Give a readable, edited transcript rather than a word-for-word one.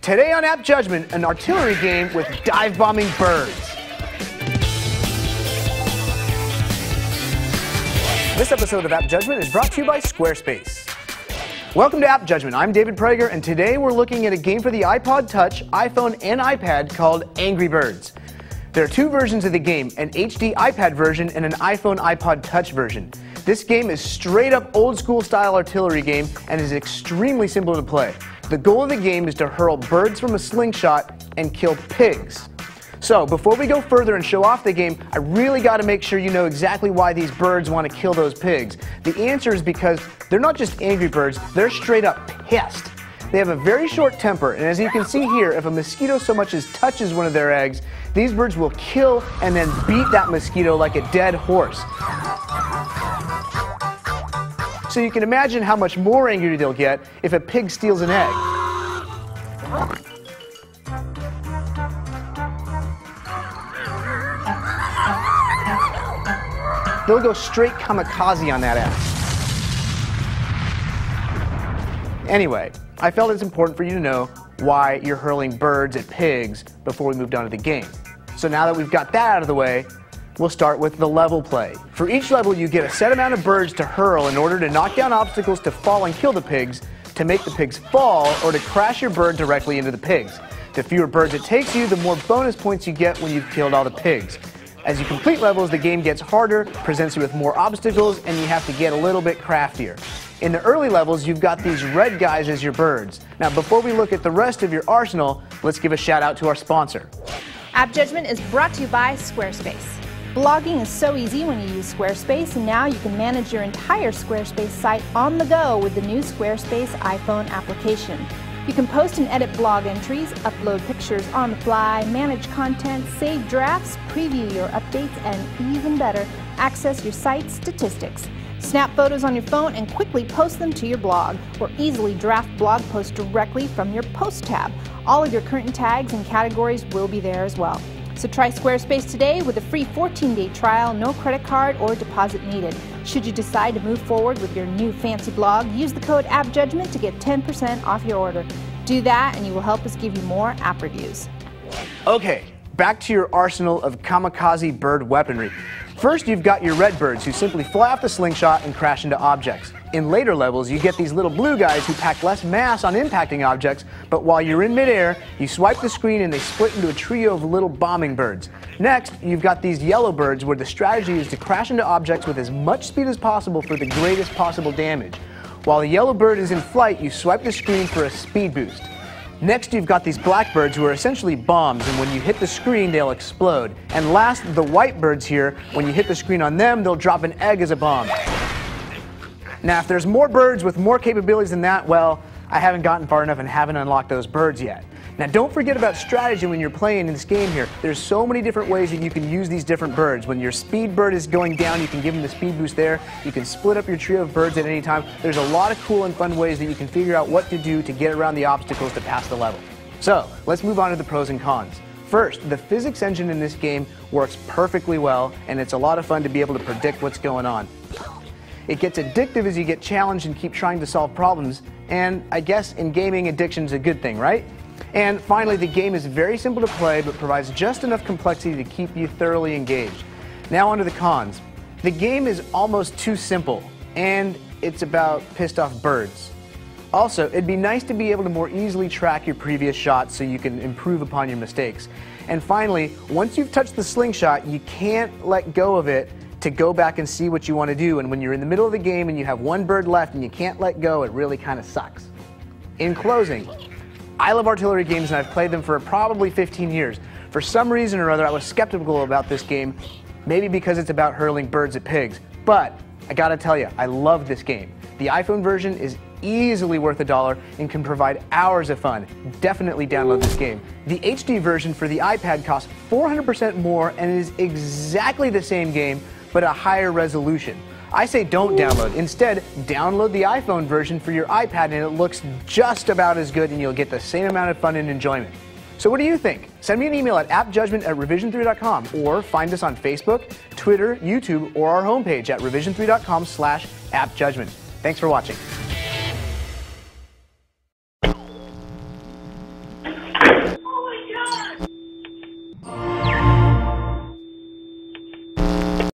Today on App Judgment, an artillery game with dive-bombing birds. This episode of App Judgment is brought to you by Squarespace. Welcome to App Judgment. I'm David Prager, and today we're looking at a game for the iPod Touch, iPhone, and iPad called Angry Birds. There are two versions of the game, an HD iPad version and an iPhone iPod Touch version. This game is straight up old school style artillery game and is extremely simple to play. The goal of the game is to hurl birds from a slingshot and kill pigs. So before we go further and show off the game, I really got to make sure you know exactly why these birds want to kill those pigs. The answer is because they're not just angry birds, they're straight up pissed. They have a very short temper, and as you can see here, if a mosquito so much as touches one of their eggs, these birds will kill and then beat that mosquito like a dead horse. So you can imagine how much more angry they'll get if a pig steals an egg. They'll go straight kamikaze on that ass. Anyway, I felt it's important for you to know why you're hurling birds at pigs before we moved on to the game. So now that we've got that out of the way, we'll start with the level play. For each level, you get a set amount of birds to hurl in order to knock down obstacles to fall and kill the pigs, to make the pigs fall, or to crash your bird directly into the pigs. The fewer birds it takes you, the more bonus points you get when you've killed all the pigs. As you complete levels, the game gets harder, presents you with more obstacles, and you have to get a little bit craftier. In the early levels, you've got these red guys as your birds. Now, before we look at the rest of your arsenal, let's give a shout out to our sponsor. App Judgment is brought to you by Squarespace. Blogging is so easy when you use Squarespace, and now you can manage your entire Squarespace site on the go with the new Squarespace iPhone application. You can post and edit blog entries, upload pictures on the fly, manage content, save drafts, preview your updates, and even better, access your site's statistics. Snap photos on your phone and quickly post them to your blog, or easily draft blog posts directly from your Post tab. All of your current tags and categories will be there as well. So try Squarespace today with a free 14-day trial, no credit card or deposit needed. Should you decide to move forward with your new fancy blog, use the code AppJudgment to get 10% off your order. Do that and you will help us give you more app reviews. Okay, back to your arsenal of kamikaze bird weaponry. First, you've got your red birds who simply fly off the slingshot and crash into objects. In later levels, you get these little blue guys who pack less mass on impacting objects, but while you're in midair, you swipe the screen and they split into a trio of little bombing birds. Next, you've got these yellow birds where the strategy is to crash into objects with as much speed as possible for the greatest possible damage. While the yellow bird is in flight, you swipe the screen for a speed boost. Next, you've got these black birds who are essentially bombs, and when you hit the screen, they'll explode. And last, the white birds here, when you hit the screen on them, they'll drop an egg as a bomb. Now, if there's more birds with more capabilities than that, well, I haven't gotten far enough and haven't unlocked those birds yet. Now, don't forget about strategy when you're playing in this game here. There's so many different ways that you can use these different birds. When your speed bird is going down, you can give them the speed boost there. You can split up your trio of birds at any time. There's a lot of cool and fun ways that you can figure out what to do to get around the obstacles to pass the level. So, let's move on to the pros and cons. First, the physics engine in this game works perfectly well, and it's a lot of fun to be able to predict what's going on. It gets addictive as you get challenged and keep trying to solve problems, and I guess in gaming, addiction's a good thing, right? And finally, the game is very simple to play, but provides just enough complexity to keep you thoroughly engaged. Now on to the cons. The game is almost too simple, and it's about pissed off birds. Also, it'd be nice to be able to more easily track your previous shots so you can improve upon your mistakes. And finally, once you've touched the slingshot, you can't let go of it to go back and see what you want to do. And when you're in the middle of the game and you have one bird left and you can't let go, it really kind of sucks. In closing, I love artillery games and I've played them for probably 15 years. For some reason or other, I was skeptical about this game, maybe because it's about hurling birds at pigs. But I gotta tell you, I love this game. The iPhone version is easily worth $1 and can provide hours of fun. Definitely download this game. The HD version for the iPad costs 400% more and is exactly the same game, but a higher resolution. I say don't download. Instead, download the iPhone version for your iPad and it looks just about as good and you'll get the same amount of fun and enjoyment. So what do you think? Send me an email at appjudgment@revision3.com or find us on Facebook, Twitter, YouTube, or our homepage at revision3.com/appjudgment. Thanks for watching.